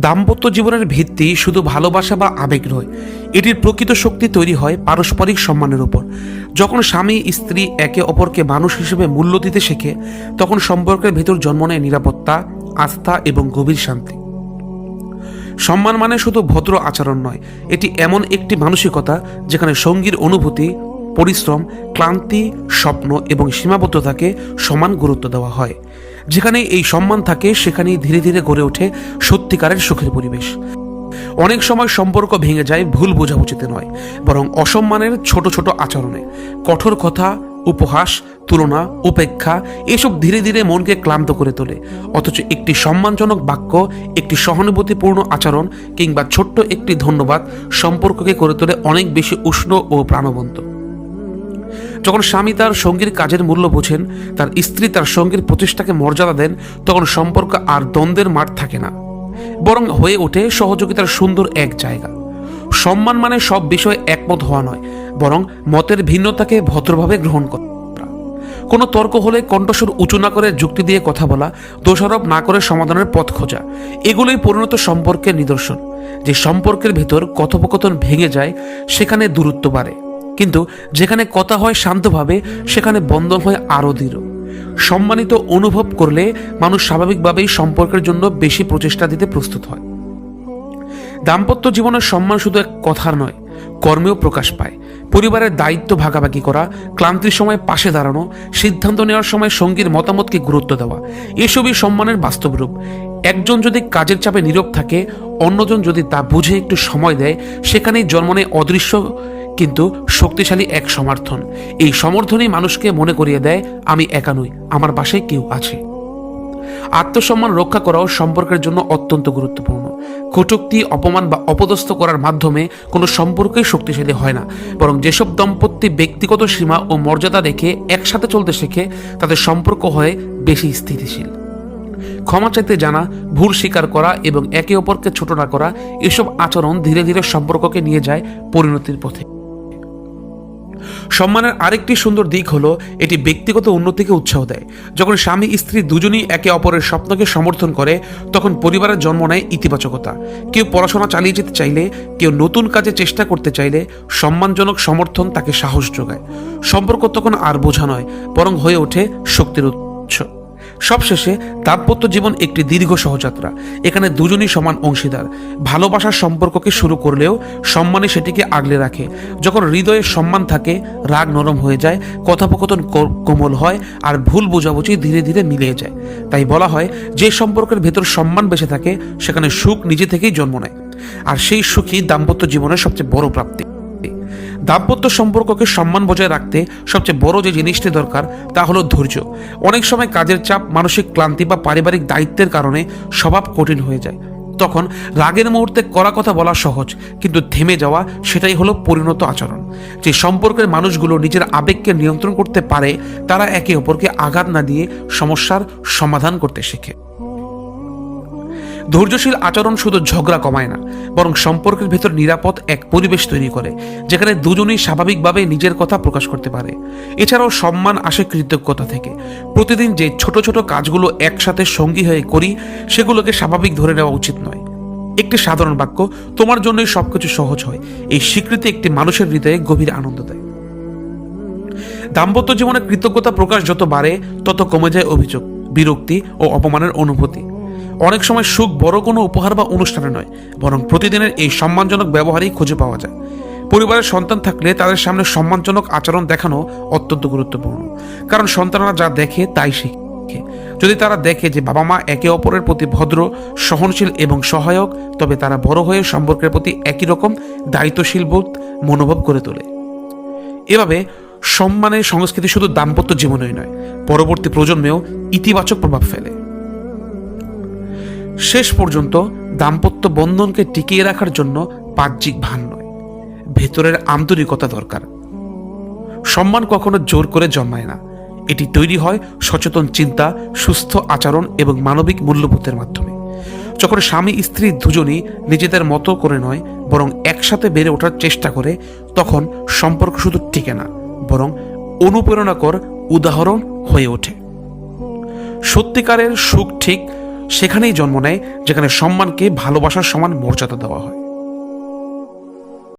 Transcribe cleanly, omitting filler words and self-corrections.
দাম্পত্য জীবনের ভিত্তি শুধু ভালোবাসা বা আবেগ নয়, এটির প্রকৃত শক্তি তৈরি হয় পারস্পরিক সম্মানের উপর। যখন স্বামী স্ত্রী একে অপরকে মানুষ হিসেবে মূল্য দিতে শেখে, তখন সম্পর্কের ভেতর জন্ম নেয় নিরাপত্তা, আস্থা এবং গভীর শান্তি। সম্মান মানে শুধু ভদ্র আচরণ নয়, এটি এমন একটি মানসিকতা যেখানে সঙ্গীর অনুভূতি, পরিশ্রম, ক্লান্তি, স্বপ্ন এবং সীমাবদ্ধতাকে সমান গুরুত্ব দেওয়া হয়। যেখানে এই সম্মান থাকে, সেখানেই ধীরে ধীরে গড়ে ওঠে সত্যিকারের সুখের পরিবেশ। অনেক সময় সম্পর্ক ভেঙে যায় ভুল বোঝাবুঝিতে নয়, বরং অসম্মানের ছোট ছোট আচরণে। কঠোর কথা, উপহাস, তুলনা, উপেক্ষা এসব ধীরে ধীরে মনকে ক্লান্ত করে তোলে। অথচ একটি সম্মানজনক বাক্য, একটি সহানুভূতিপূর্ণ আচরণ কিংবা ছোট্ট একটি ধন্যবাদ সম্পর্ককে করে তোলে অনেক বেশি উষ্ণ ও প্রাণবন্ত। যখন স্বামী তার সঙ্গীর কাজের মূল্য বোঝেন, তার স্ত্রী তার সঙ্গীর প্রচেষ্টাকে মর্যাদা দেন, তখন সম্পর্ক আর দ্বন্দ্বের মাঠ থাকে না, বরং হয়ে ওঠে সহযোগিতার সুন্দর এক জায়গা। সম্মান মানে সব বিষয়ে একমত হওয়া নয়, বরং মতের ভিন্নতাকে ভদ্রভাবে গ্রহণ করা। কোনো তর্ক হলে কণ্ঠস্বর উঁচু না করে যুক্তি দিয়ে কথা বলা, দোষারোপ না করে সমাধানের পথ খোঁজা, এগুলোই পরিণত সম্পর্কের নিদর্শন। যে সম্পর্কের ভেতর কথোপকথন ভেঙে যায়, সেখানে দূরত্ব বাড়ে, কিন্তু যেখানে কথা হয় শান্তভাবে, সেখানে বন্ধন হয় আরও দৃঢ়। সম্মানিত অনুভব করলে মানুষ স্বাভাবিকভাবেই সম্পর্কের জন্য বেশি প্রচেষ্টা দিতে প্রস্তুত হয়। দাম্পত্য জীবনের সম্মান শুধু এক কথার নয়, কর্মেও প্রকাশ পায়। পরিবারের দায়িত্ব ভাগাভাগি করা, ক্লান্তির সময় পাশে দাঁড়ানো, সিদ্ধান্ত নেওয়ার সময় সঙ্গীর মতামতকে গুরুত্ব দেওয়া, এসবই সম্মানের বাস্তব রূপ। একজন যদি কাজের চাপে নীরব থাকে, অন্যজন যদি তা বুঝে একটু সময় দেয়, সেখানেই জন্ম নেয় অদৃশ্য কিন্তু শক্তিশালী এক সমর্থন। এই সমর্থনই মানুষকে মনে করিয়ে দেয়, আমি একা নই, আমার পাশে কেউ আছে। আত্মসম্মান রক্ষা করাও সম্পর্কের জন্য অত্যন্ত গুরুত্বপূর্ণ। কটূক্তি, অপমান বা অপদস্থ করার মাধ্যমে কোনো সম্পর্কই শক্তিশালী হয় না, বরং যেসব দম্পতি ব্যক্তিগত সীমা ও মর্যাদা রেখে একসাথে চলতে শেখে, তাদের সম্পর্ক হয় বেশি স্থিতিশীল। ক্ষমা চাইতে জানা, ভুল স্বীকার করা এবং একে অপরকে ছোট না করা, এসব আচরণ ধীরে ধীরে সম্পর্ককে নিয়ে যায় পরিণতির পথে। সম্মানের আরেকটি সুন্দর দিক হলো, এটি ব্যক্তিগত উন্নতিকে উৎসাহ দেয়। যখন স্বামী স্ত্রী দুজনই একে অপরের স্বপ্নকে সমর্থন করে, তখন পরিবারের জন্ম নেয় ইতিবাচকতা। কেউ পড়াশোনা চালিয়ে যেতে চাইলে, কেউ নতুন কাজে চেষ্টা করতে চাইলে, সম্মানজনক সমর্থন তাকে সাহস যোগায়। সম্পর্ক তখন আর বোঝা নয়, বরং হয়ে ওঠে শক্তির উৎস। সবশেষে দাম্পত্য জীবন একটি দীর্ঘ সহযাত্রা। এখানে দুজনই সমান অংশীদার। ভালোবাসার সম্পর্ককে শুরু করলেও সম্মানে সেটিকে আগলে রাখে। যখন হৃদয়ে সম্মান থাকে, রাগ নরম হয়ে যায়, কথোপকথন কোমল হয়, আর ভুল বোঝাবুঝি ধীরে ধীরে মিলিয়ে যায়। তাই বলা হয়, যে সম্পর্কের ভেতর সম্মান বেঁচে থাকে, সেখানে সুখ নিজে থেকেই জন্ম নেয়। আর সেই সুখই দাম্পত্য জীবনের সবচেয়ে বড় প্রাপ্তি। দাম্পত্য সম্পর্ককে সম্মান বজায় রাখতে সবচেয়ে বড় যে জিনিসটি দরকার, তা হলো ধৈর্য। অনেক সময় কাজের চাপ, মানসিক ক্লান্তি বা পারিবারিক দায়িত্বের কারণে স্বভাব কঠিন হয়ে যায়। তখন রাগের মুহূর্তে কড়া কথা বলা সহজ, কিন্তু থেমে যাওয়া, সেটাই হলো পরিণত আচরণ। যে সম্পর্কের মানুষগুলো নিজের আবেগকে নিয়ন্ত্রণ করতে পারে, তারা একে অপরকে আঘাত না দিয়ে সমস্যার সমাধান করতে শেখে। ধৈর্যশীল আচরণ শুধু ঝগড়া কমায় না, বরং সম্পর্কের ভেতর নিরাপদ এক পরিবেশ তৈরি করে, যেখানে দুজনেই স্বাভাবিকভাবে নিজের কথা প্রকাশ করতে পারে। এছাড়াও সম্মান আসে কৃতজ্ঞতা থেকে। প্রতিদিন যে ছোট ছোট কাজগুলো একসাথে সঙ্গী হয়ে করি, সেগুলোকে স্বাভাবিক ধরে নেওয়া উচিত নয়। একটি সাধারণ বাক্য, তোমার জন্যই সবকিছু সহজ হয়, এই স্বীকৃতি একটি মানুষের হৃদয়ে গভীর আনন্দ দেয়। দাম্পত্য জীবনে কৃতজ্ঞতা প্রকাশ যত বাড়ে, তত কমে যায় অভিযোগ, বিরক্তি ও অপমানের অনুভূতি। অনেক সময় সুখ বড় কোনো উপহার বা অনুষ্ঠানে নয়, বরং প্রতিদিনের এই সম্মানজনক ব্যবহারেই খুঁজে পাওয়া যায়। পরিবারের সন্তান থাকলে তাদের সামনে সম্মানজনক আচরণ দেখানো অত্যন্ত গুরুত্বপূর্ণ, কারণ সন্তানরা যা দেখে তাই শিখে। যদি তারা দেখে যে বাবা মা একে অপরের প্রতি ভদ্র, সহনশীল এবং সহায়ক, তবে তারা বড় হয়ে সম্পর্কের প্রতি একই রকম দায়িত্বশীল বোধ মনোভাব করে তোলে। এভাবে সম্মানের সংস্কৃতি শুধু দাম্পত্য জীবনেই নয়, পরবর্তী প্রজন্মেও ইতিবাচক প্রভাব ফেলে। শেষ পর্যন্ত দাম্পত্য বন্ধনকে টিকিয়ে রাখার জন্য বাহ্যিক ভান নয়, ভেতরের আন্তরিকতা দরকার। সম্মান কখনো জোর করে জন্মায় না, এটি তৈরি হয় সচেতন চিন্তা, সুস্থ আচরণ এবং মানবিক মূল্যবোধের মাধ্যমে। যখন স্বামী স্ত্রী দুজনই নিজেদের মতো করে নয়, বরং একসাথে বেড়ে ওঠার চেষ্টা করে, তখন সম্পর্ক শুধু টিকে না, বরং অনুপ্রেরণাকর উদাহরণ হয়ে ওঠে। সত্যিকারের সুখ ঠিক সেখানেই জন্ম নেয় যেখানে সম্মানকে ভালোবাসার সমান মর্যাদা দেওয়া হয়।